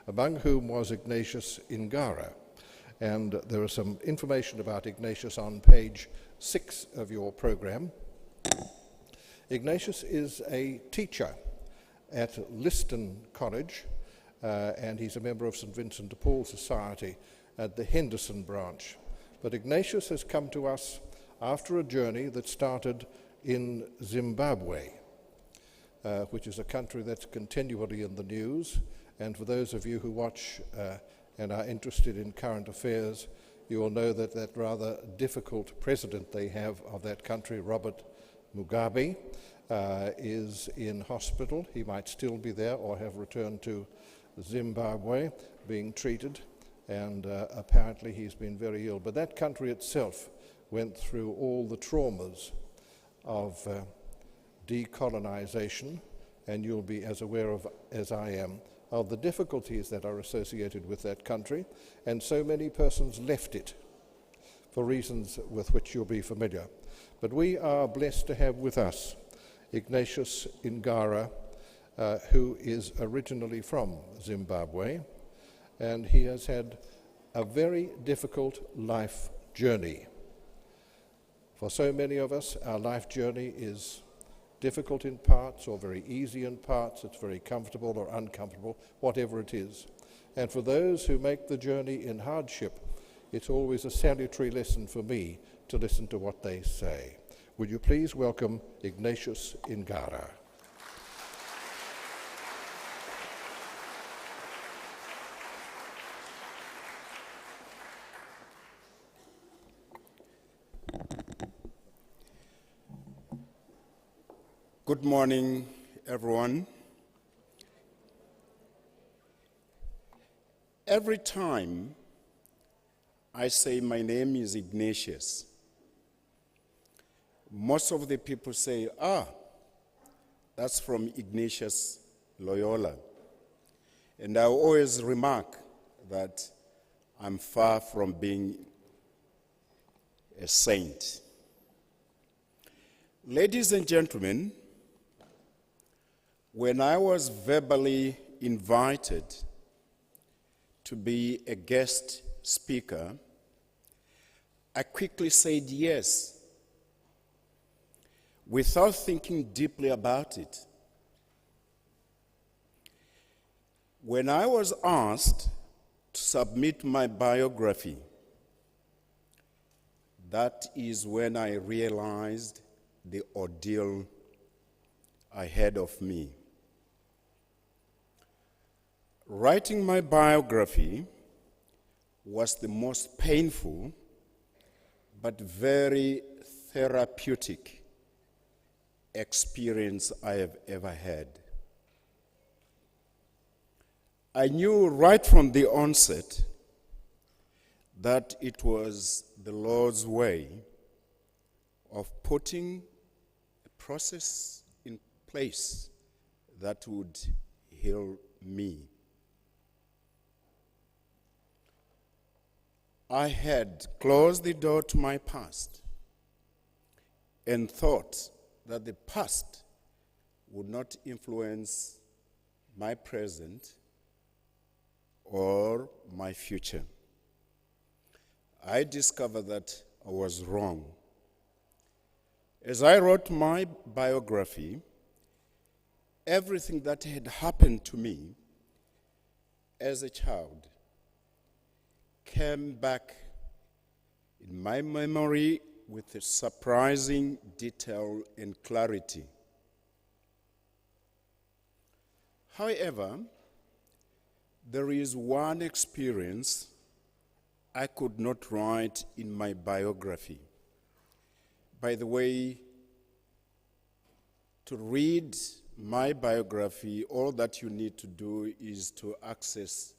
among whom was Ignatius Ngara. And there is some information about Ignatius on page 6 of your program. Ignatius is a teacher at Liston College, and he's a member of St. Vincent de Paul Society at the Henderson branch. But Ignatius has come to us after a journey that started in Zimbabwe, which is a country that's continually in the news. And for those of you who watch and are interested in current affairs, you will know that that rather difficult president they have of that country, Robert Mugabe, is in hospital. He might still be there or have returned to Zimbabwe being treated, and apparently he's been very ill. But that country itself went through all the traumas of decolonization, and you'll be as aware of as I am of the difficulties that are associated with that country, and so many persons left it for reasons with which you'll be familiar. But we are blessed to have with us Ignatius Ngara, who is originally from Zimbabwe, and he has had a very difficult life journey. For so many of us, our life journey is difficult in parts or very easy in parts. It's very comfortable or uncomfortable, whatever it is. And for those who make the journey in hardship, it's always a salutary lesson for me to listen to what they say. Would you please welcome Ignatius Ngara. Good morning, everyone. Every time I say my name is Ignatius, most of the people say, that's from Ignatius Loyola. And I always remark that I'm far from being a saint. Ladies and gentlemen, when I was verbally invited to be a guest speaker, I quickly said yes, without thinking deeply about it. When I was asked to submit my biography, that is when I realized the ordeal ahead of me. Writing my biography was the most painful but very therapeutic experience I have ever had. I knew right from the onset that it was the Lord's way of putting a process in place that would heal me. I had closed the door to my past and thought that the past would not influence my present or my future. I discovered that I was wrong. As I wrote my biography, everything that had happened to me as a child came back in my memory with a surprising detail and clarity. However, there is one experience I could not write in my biography. By the way, to read my biography, all that you need to do is to access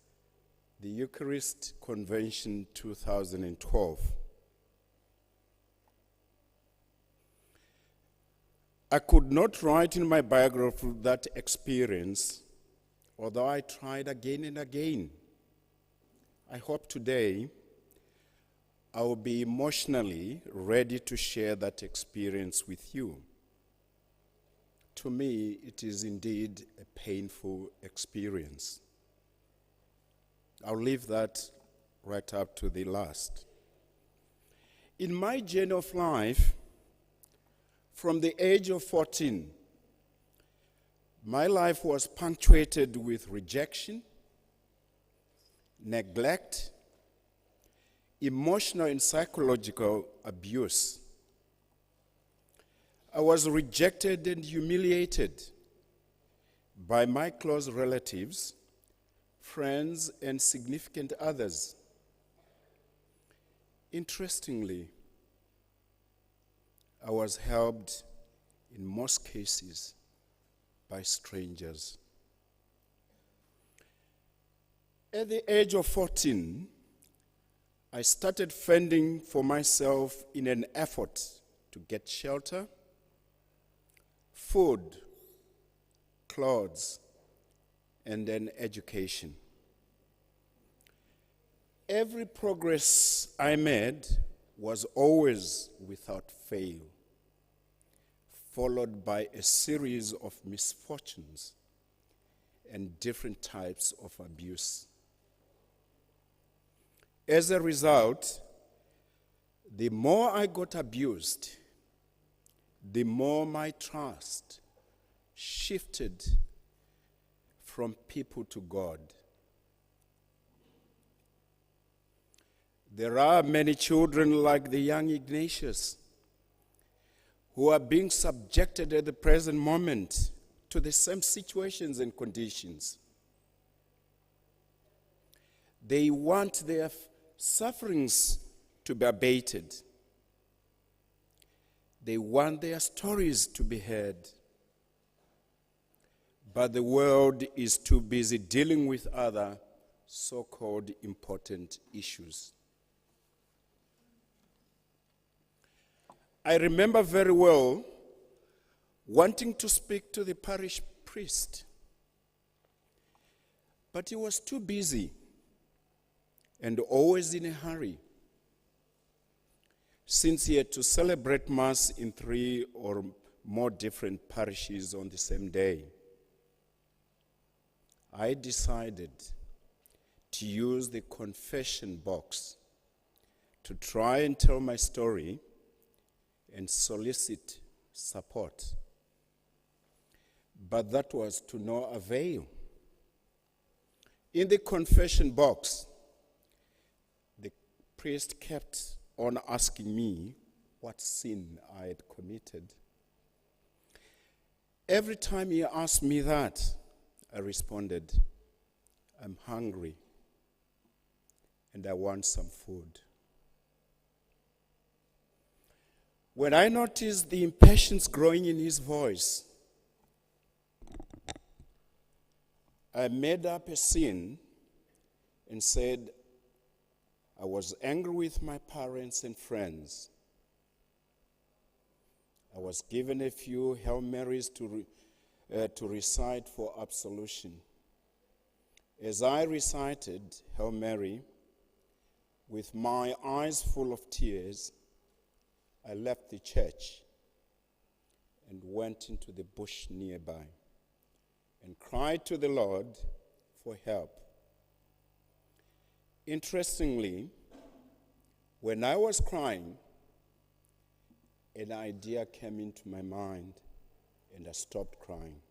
the Eucharistic Convention 2012. I could not write in my biography that experience, although I tried again and again. I hope today I will be emotionally ready to share that experience with you. To me, it is indeed a painful experience. I'll leave that right up to the last. In my journey of life, from the age of 14, my life was punctuated with rejection, neglect, emotional and psychological abuse. I was rejected and humiliated by my close relatives, friends, and significant others. Interestingly, I was helped in most cases by strangers. At the age of 14, I started fending for myself in an effort to get shelter, food, clothes, and an education. Every progress I made was always without fail, followed by a series of misfortunes and different types of abuse. As a result, the more I got abused, the more my trust shifted from people to God. There are many children like the young Ignatius who are being subjected at the present moment to the same situations and conditions. They want their sufferings to be abated. They want their stories to be heard. But the world is too busy dealing with other so-called important issues. I remember very well wanting to speak to the parish priest, but he was too busy and always in a hurry, since he had to celebrate Mass in 3 or more different parishes on the same day. I decided to use the confession box to try and tell my story and solicit support. But that was to no avail. In the confession box, the priest kept on asking me what sin I had committed. Every time he asked me that, I responded, "I'm hungry and I want some food." When I noticed the impatience growing in his voice, I made up a sin and said I was angry with my parents and friends. I was given a few Hail Marys to recite for absolution. As I recited Hail Mary, with my eyes full of tears, I left the church and went into the bush nearby and cried to the Lord for help. Interestingly, when I was crying, an idea came into my mind and I stopped crying.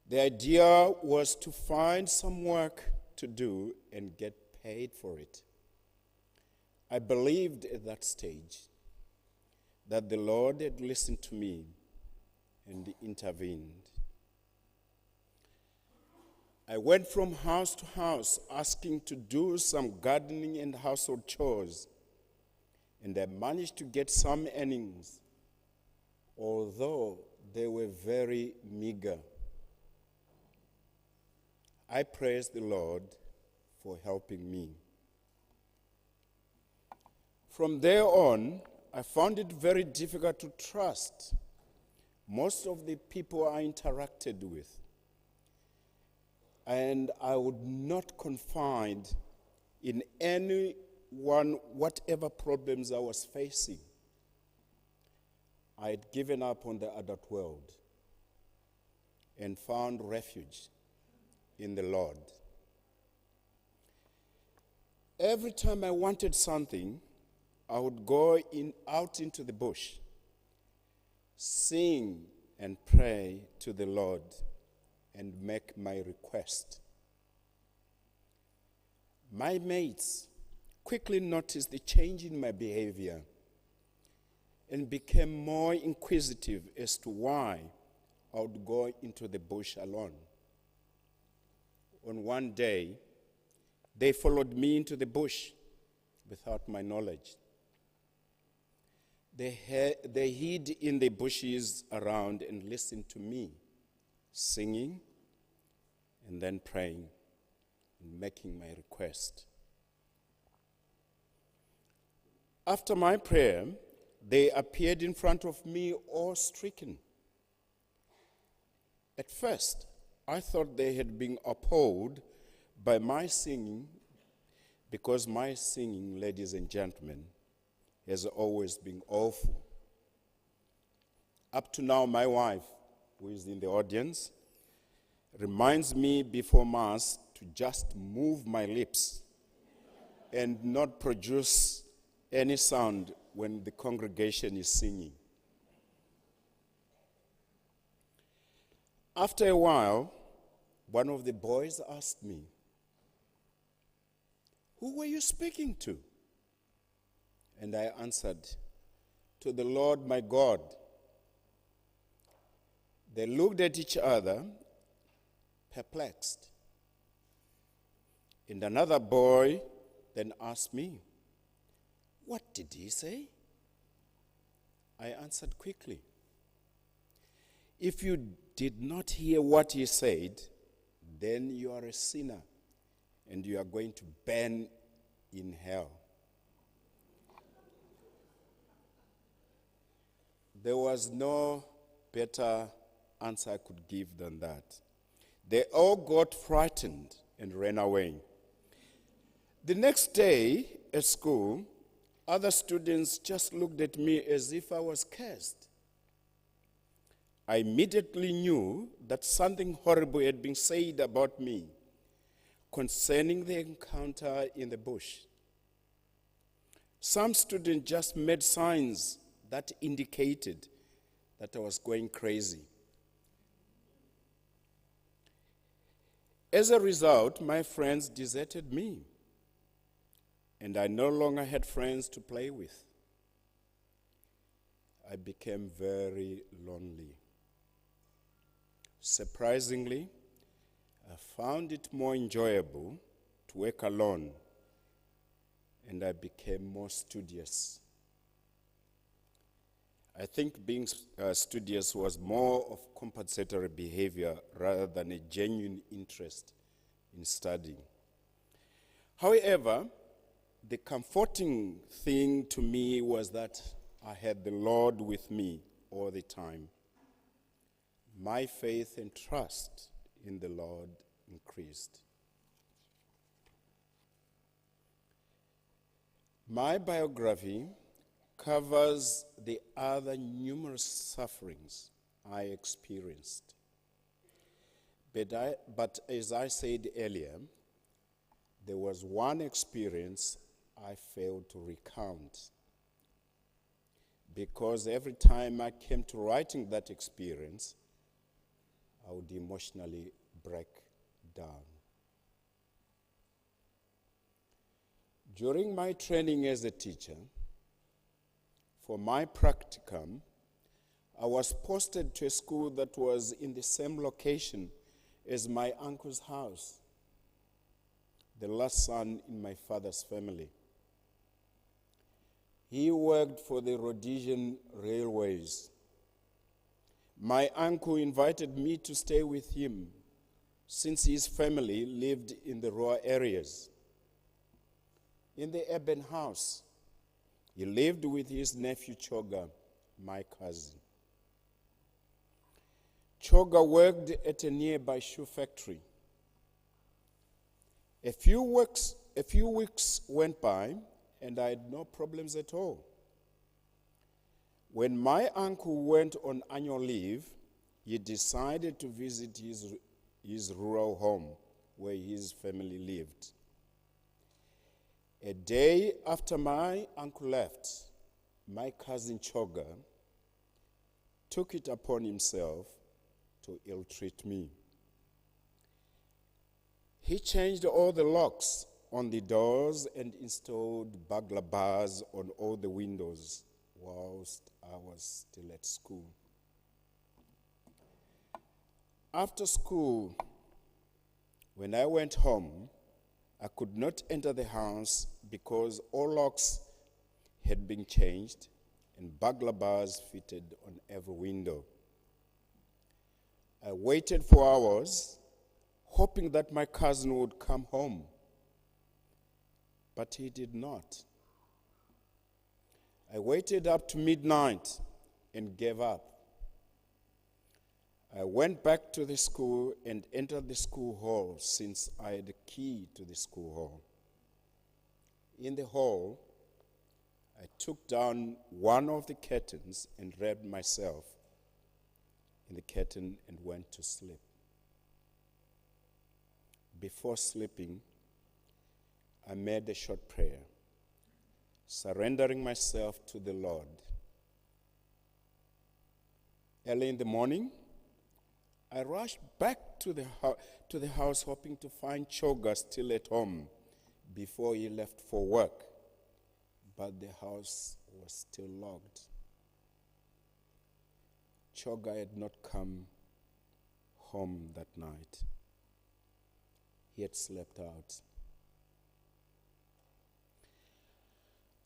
The idea was to find some work to do and get paid for it. I believed at that stage that the Lord had listened to me and intervened. I went from house to house asking to do some gardening and household chores, and I managed to get some earnings, although they were very meager. I praise the Lord for helping me. From there on, I found it very difficult to trust most of the people I interacted with. And I would not confide in anyone whatever problems I was facing. I had given up on the adult world and found refuge in the Lord. every time I wanted something, I would go out into the bush, sing and pray to the Lord, and make my request. My mates quickly noticed the change in my behavior and became more inquisitive as to why I would go into the bush alone. On one day, they followed me into the bush without my knowledge. They hid in the bushes around and listened to me, singing and then praying and making my request. After my prayer, they appeared in front of me awe-stricken. At first, I thought they had been appalled by my singing, because my singing, ladies and gentlemen, has always been awful. Up to now, my wife, who is in the audience, reminds me before Mass to just move my lips and not produce any sound when the congregation is singing. After a while, one of the boys asked me, "Who were you speaking to?" And I answered, "To the Lord my God." They looked at each other, perplexed. And another boy then asked me, "What did he say?" I answered quickly, "If you did not hear what he said, then you are a sinner and you are going to burn in hell." There was no better answer I could give than that. They all got frightened and ran away. The next day at school, other students just looked at me as if I was cursed. I immediately knew that something horrible had been said about me concerning the encounter in the bush. Some students just made signs that indicated that I was going crazy. As a result, my friends deserted me, and I no longer had friends to play with. I became very lonely. Surprisingly, I found it more enjoyable to work alone, and I became more studious. I think being studious was more of compensatory behavior rather than a genuine interest in studying. However, the comforting thing to me was that I had the Lord with me all the time. My faith and trust in the Lord increased. My biography covers the other numerous sufferings I experienced. But as I said earlier, there was one experience I failed to recount, because every time I came to writing that experience, I would emotionally break down. During my training as a teacher, for my practicum, I was posted to a school that was in the same location as my uncle's house, the last son in my father's family. He worked for the Rhodesian Railways. My uncle invited me to stay with him since his family lived in the rural areas. In the urban house, he lived with his nephew Choga, my cousin. Choga worked at a nearby shoe factory. A few weeks went by, and I had no problems at all. When my uncle went on annual leave, he decided to visit his rural home where his family lived. A day after my uncle left, my cousin Choga took it upon himself to ill-treat me. He changed all the locks on the doors and installed burglar bars on all the windows whilst I was still at school. After school, when I went home, I could not enter the house because all locks had been changed and burglar bars fitted on every window. I waited for hours, hoping that my cousin would come home, but he did not. I waited up to midnight and gave up. I went back to the school and entered the school hall since I had a key to the school hall. In the hall, I took down one of the curtains and wrapped myself in the curtain and went to sleep. Before sleeping, I made a short prayer, surrendering myself to the Lord. Early in the morning, I rushed back to the house hoping to find Choga still at home before he left for work, but the house was still locked. Choga had not come home that night. He had slept out.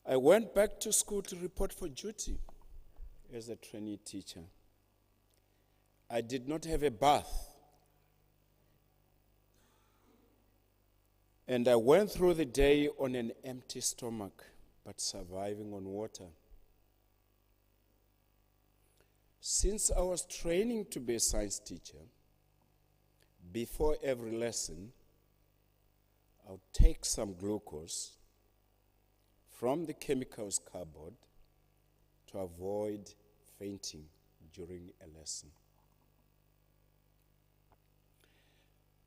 I went back to school to report for duty as a trainee teacher. I did not have a bath, and I went through the day on an empty stomach, but surviving on water. Since I was training to be a science teacher, before every lesson, I would take some glucose from the chemicals cupboard to avoid fainting during a lesson.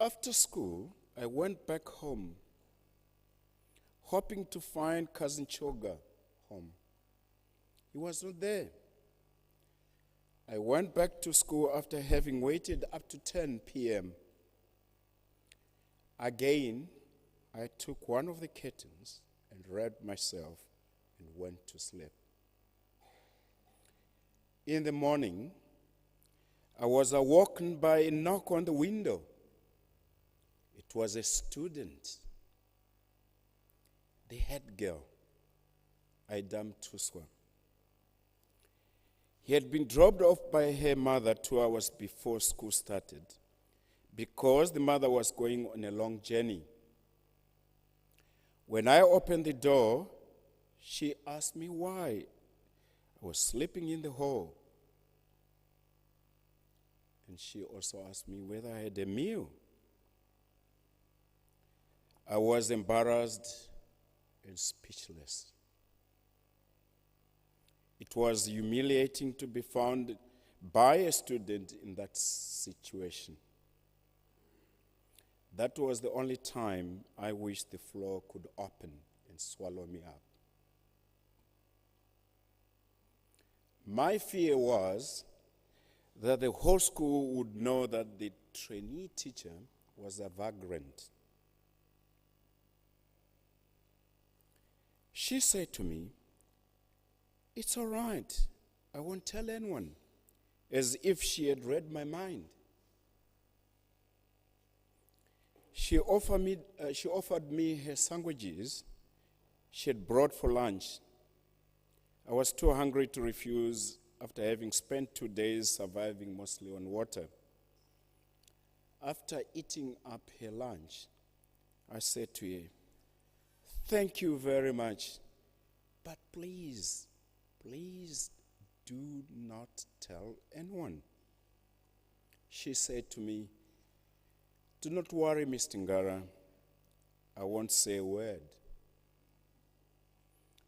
After school, I went back home, hoping to find Cousin Choga home. He was not there. I went back to school after having waited up to 10 p.m. Again, I took one of the curtains and wrapped myself and went to sleep. In the morning, I was awoken by a knock on the window. It was a student, the head girl, Idam Tuswa. He had been dropped off by her mother 2 hours before school started because the mother was going on a long journey. When I opened the door, she asked me why I was sleeping in the hall. And she also asked me whether I had a meal. I was embarrassed and speechless. It was humiliating to be found by a student in that situation. That was the only time I wished the floor could open and swallow me up. My fear was that the whole school would know that the trainee teacher was a vagrant. She said to me, "It's all right, I won't tell anyone," as if she had read my mind. She offered me her sandwiches she had brought for lunch. I was too hungry to refuse after having spent 2 days surviving mostly on water. After eating up her lunch, I said to her, "Thank you very much, but please do not tell anyone." She said to me, "Do not worry, Mr. Ngara, I won't say a word."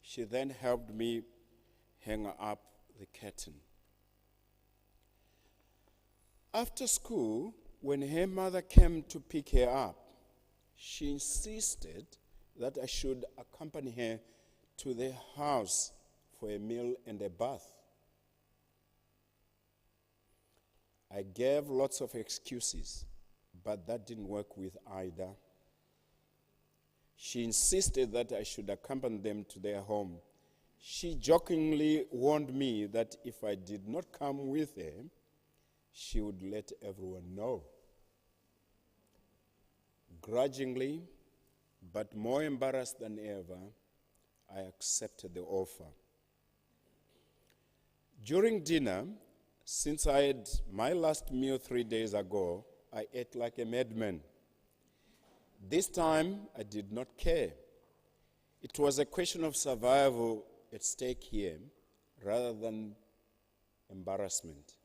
She then helped me hang up the curtain. After school, when her mother came to pick her up, she insisted that I should accompany her to their house for a meal and a bath. I gave lots of excuses, but that didn't work with Ida. She insisted that I should accompany them to their home. She jokingly warned me that if I did not come with her, she would let everyone know. Grudgingly, but more embarrassed than ever, I accepted the offer. During dinner, since I had my last meal 3 days ago, I ate like a madman. This time, I did not care. It was a question of survival at stake here, rather than embarrassment.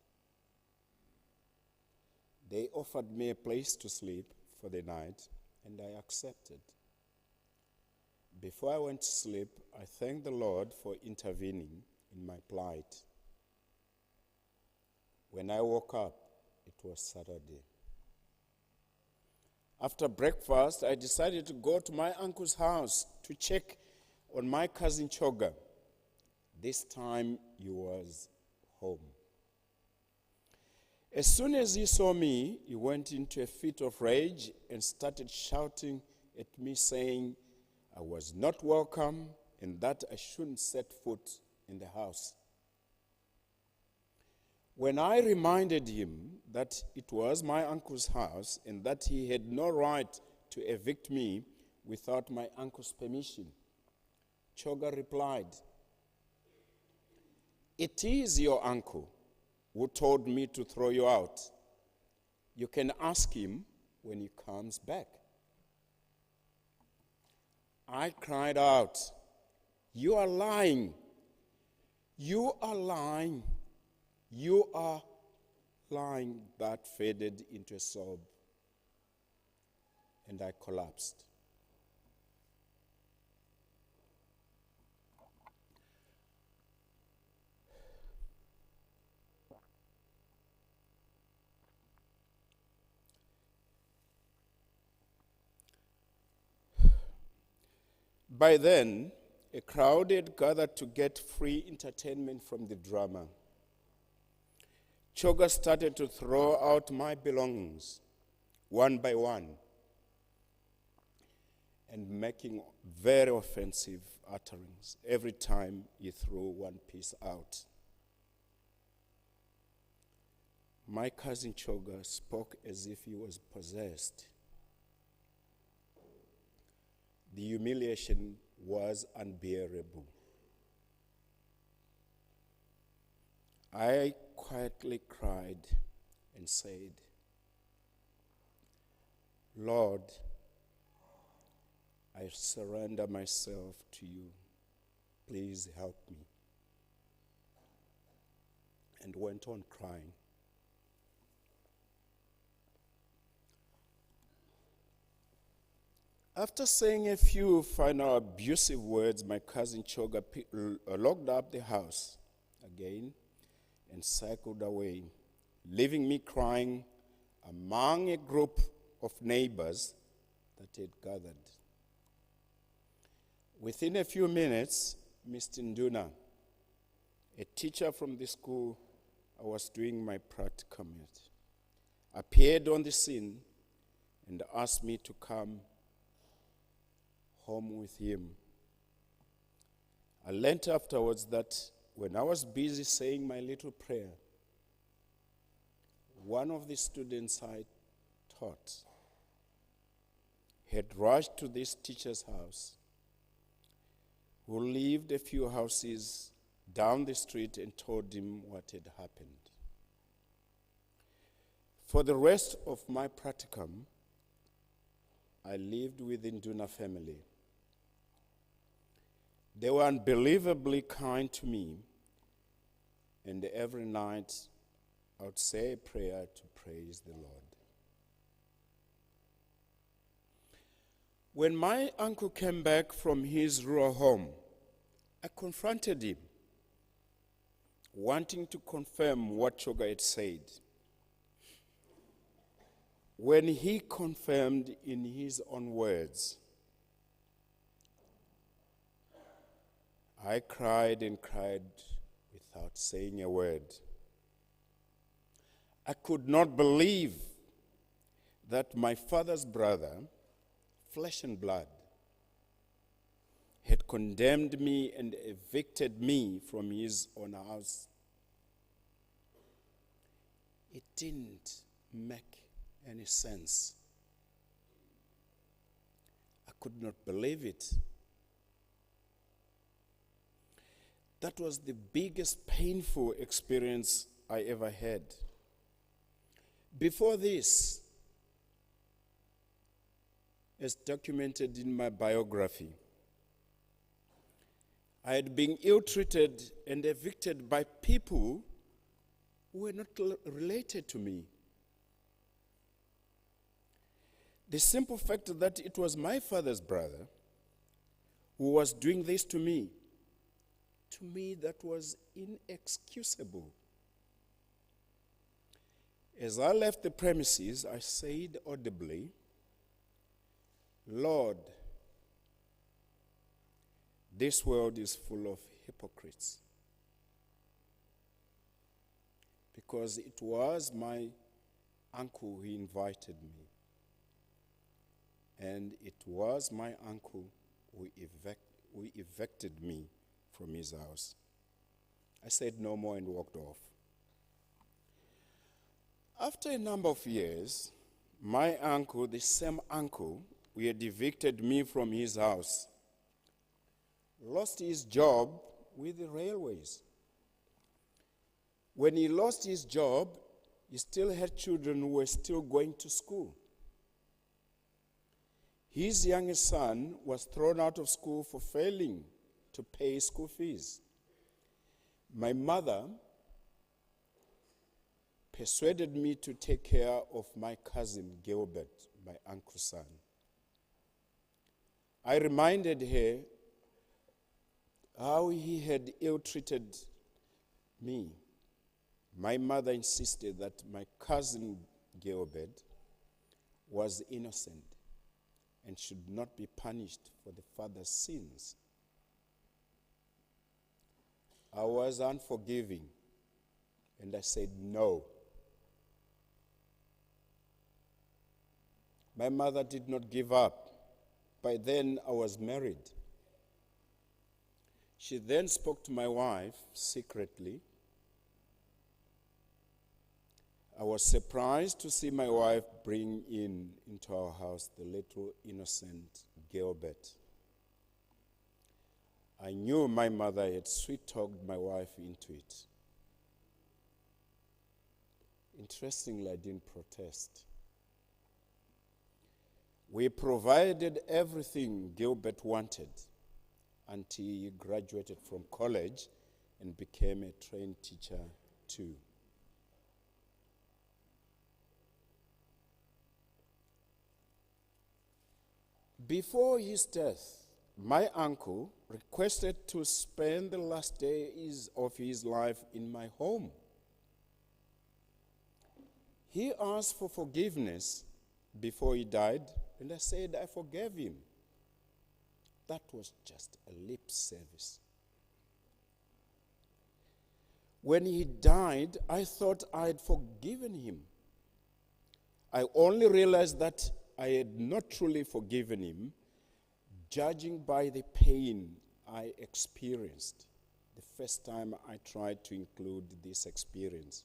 They offered me a place to sleep for the night, and I accepted. Before I went to sleep, I thanked the Lord for intervening in my plight. When I woke up, it was Saturday. After breakfast, I decided to go to my uncle's house to check on my cousin Choga. This time, he was home. As soon as he saw me, he went into a fit of rage and started shouting at me, saying I was not welcome and that I shouldn't set foot in the house. When I reminded him that it was my uncle's house and that he had no right to evict me without my uncle's permission, Choga replied, "It is your uncle who told me to throw you out. You can ask him when he comes back." I cried out, "You are lying. You are lying. You are lying." That faded into a sob, and I collapsed. By then, a crowd had gathered to get free entertainment from the drama. Choga started to throw out my belongings, one by one, and making very offensive utterings every time he threw one piece out. My cousin Choga spoke as if he was possessed. The humiliation was unbearable. I quietly cried and said, "Lord, I surrender myself to you. Please help me." And went on crying. After saying a few final abusive words, my cousin Choga locked up the house again and cycled away, leaving me crying among a group of neighbors that had gathered. Within a few minutes, Mr. Nduna, a teacher from the school I was doing my practicum at, appeared on the scene and asked me to come home with him. I learned afterwards that when I was busy saying my little prayer, one of the students I taught had rushed to this teacher's house, who lived a few houses down the street, and told him what had happened. For the rest of my practicum, I lived with the Nduna family. They were unbelievably kind to me, and every night I would say a prayer to praise the Lord. When my uncle came back from his rural home, I confronted him, wanting to confirm what Choga had said. When he confirmed in his own words, I cried and cried without saying a word. I could not believe that my father's brother, flesh and blood, had condemned me and evicted me from his own house. It didn't make any sense. I could not believe it. That was the biggest painful experience I ever had. Before this, as documented in my biography, I had been ill-treated and evicted by people who were not related to me. The simple fact that it was my father's brother who was doing this to me that was inexcusable. As I left the premises, I said audibly, Lord, this world is full of hypocrites. Because it was my uncle who invited me. And it was my uncle who evicted me from his house. I said no more and walked off. After a number of years, my uncle, the same uncle who had evicted me from his house, lost his job with the railways. When he lost his job, he still had children who were still going to school. His youngest son was thrown out of school for failing to pay school fees. My mother persuaded me to take care of my cousin Gilbert, my uncle's son. I reminded her how he had ill-treated me. My mother insisted that my cousin Gilbert was innocent and should not be punished for the father's sins. I was unforgiving, and I said no. My mother did not give up. By then, I was married. She then spoke to my wife secretly. I was surprised to see my wife bring into our house the little innocent Gilbert. I knew my mother had sweet-talked my wife into it. Interestingly, I didn't protest. We provided everything Gilbert wanted until he graduated from college and became a trained teacher too. Before his death, my uncle requested to spend the last days of his life in my home. He asked for forgiveness before he died, and I said I forgave him. That was just a lip service. When he died, I thought I had forgiven him. I only realized that I had not truly forgiven him, judging by the pain I experienced the first time I tried to include this experience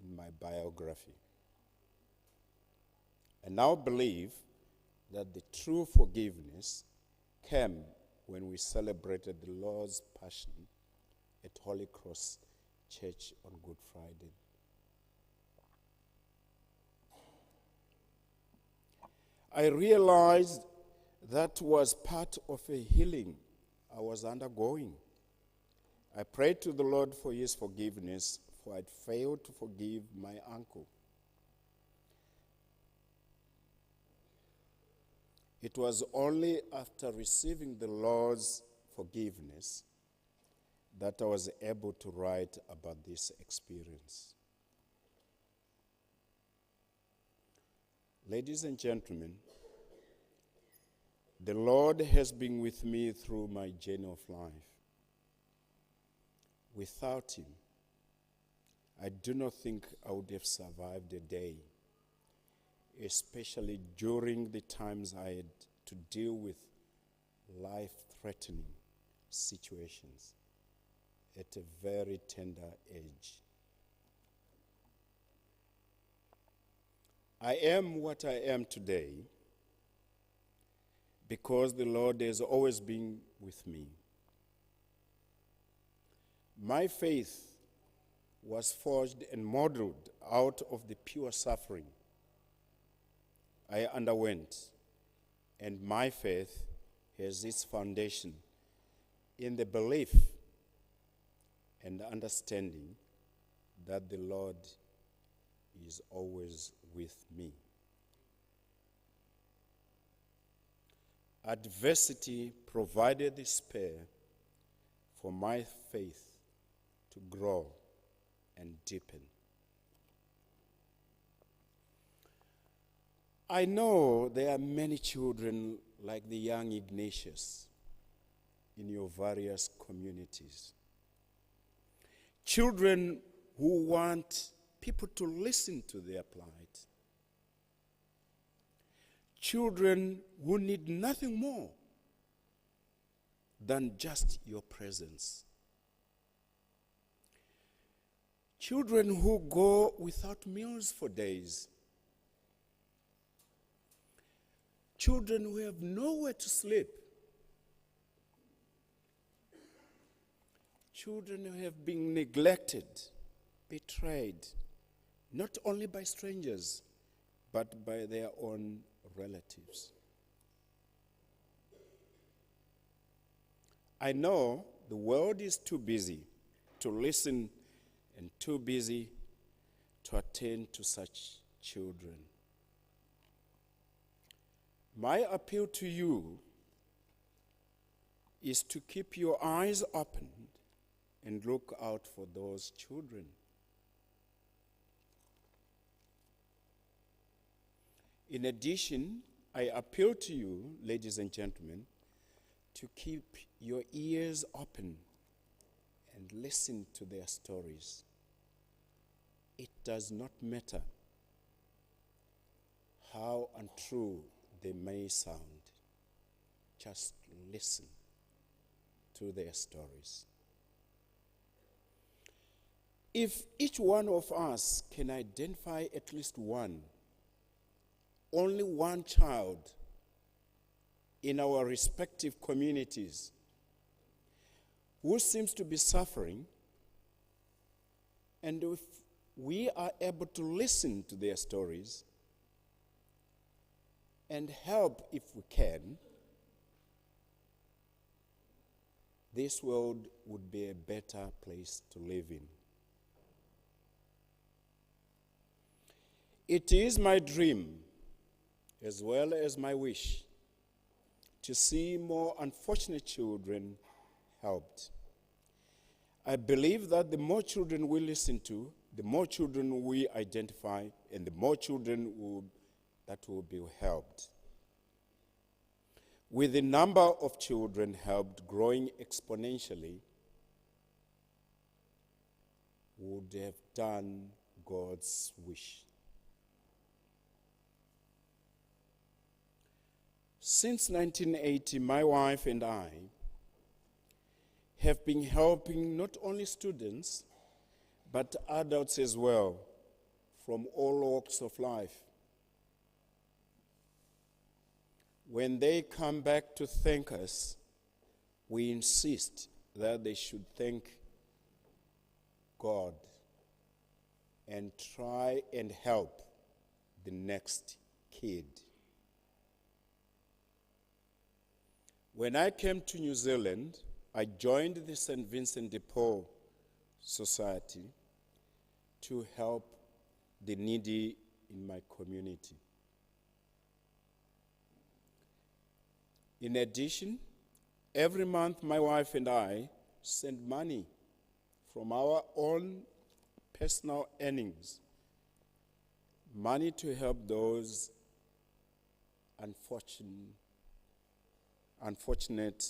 in my biography. I now believe that the true forgiveness came when we celebrated the Lord's Passion at Holy Cross Church on Good Friday. I realized that was part of a healing I was undergoing. I prayed to the Lord for his forgiveness, for I'd failed to forgive my uncle. It was only after receiving the Lord's forgiveness that I was able to write about this experience. Ladies and gentlemen, the Lord has been with me through my journey of life. Without him, I do not think I would have survived a day, especially during the times I had to deal with life-threatening situations at a very tender age. I am what I am today because the Lord has always been with me. My faith was forged and modeled out of the pure suffering I underwent, and my faith has its foundation in the belief and understanding that the Lord is always with me. Adversity provided the spur for my faith to grow and deepen. I know there are many children like the young Ignatius in your various communities. Children who want people to listen to their plight. Children who need nothing more than just your presence. Children who go without meals for days. Children who have nowhere to sleep. Children who have been neglected, betrayed, not only by strangers, but by their own relatives. I know the world is too busy to listen and too busy to attend to such children. My appeal to you is to keep your eyes open and look out for those children. In addition, I appeal to you, ladies and gentlemen, to keep your ears open and listen to their stories. It does not matter how untrue they may sound. Just listen to their stories. If each one of us can identify at least one, only one child in our respective communities who seems to be suffering, and if we are able to listen to their stories and help if we can, this world would be a better place to live in. It is my dream, as well as my wish, to see more unfortunate children helped. I believe that the more children we listen to, the more children we identify, and the more children that will be helped. With the number of children helped growing exponentially, we would have done God's wish. Since 1980, my wife and I have been helping not only students, but adults as well, from all walks of life. When they come back to thank us, we insist that they should thank God and try and help the next kid. When I came to New Zealand, I joined the St. Vincent de Paul Society to help the needy in my community. In addition, every month my wife and I send money from our own personal earnings, money to help those unfortunate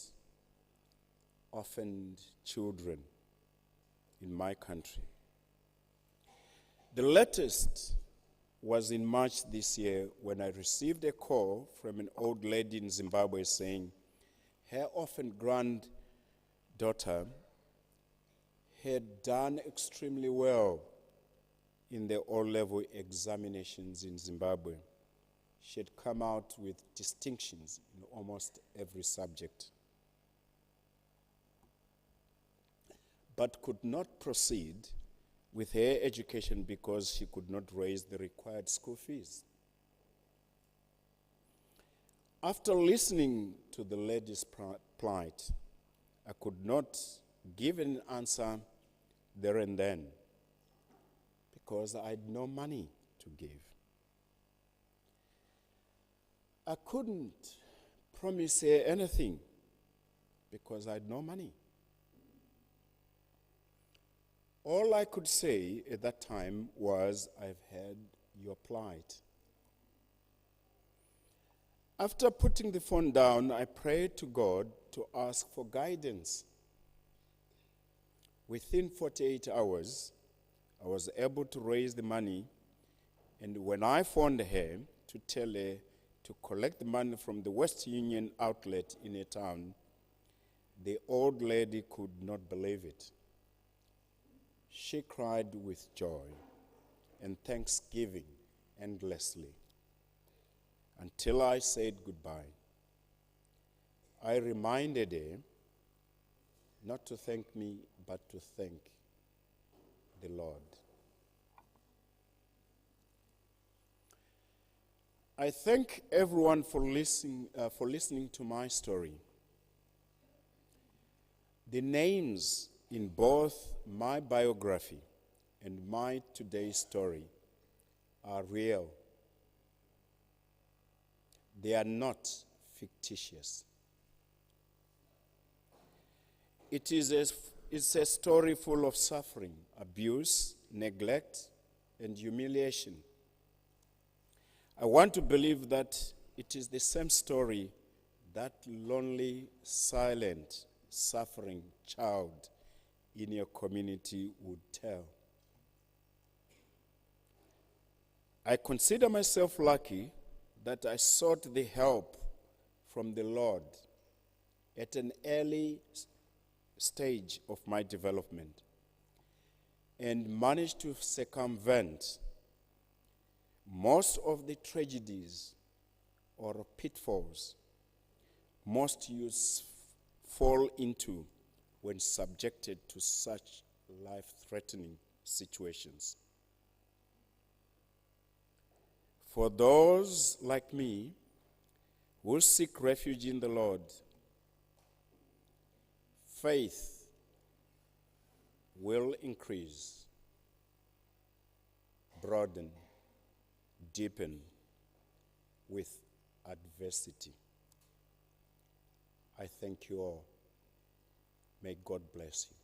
orphaned children. in my country. The latest was in March this year when I received a call from an old lady in Zimbabwe saying her orphan granddaughter had done extremely well in the O-level examinations in Zimbabwe. She had come out with distinctions in almost every subject, but could not proceed with her education because she could not raise the required school fees. After listening to the lady's plight, I could not give an answer there and then because I had no money to give. I couldn't promise her anything because I had no money. All I could say at that time was, I've heard your plight. After putting the phone down, I prayed to God to ask for guidance. Within 48 hours, I was able to raise the money, and when I phoned her to tell her to collect the money from the West Union outlet in a town, the old lady could not believe it. She cried with joy and thanksgiving endlessly until I said goodbye. I reminded her not to thank me, but to thank the Lord. I thank everyone for listening to my story. The names in both my biography and my today's story are real. They are not fictitious. It's a story full of suffering, abuse, neglect, and humiliation. I want to believe that it is the same story that lonely, silent, suffering child in your community would tell. I consider myself lucky that I sought the help from the Lord at an early stage of my development and managed to circumvent most of the tragedies or pitfalls most youths fall into when subjected to such life-threatening situations. For those like me who seek refuge in the Lord, faith will increase, broaden, deepen with adversity. I thank you all. May God bless you.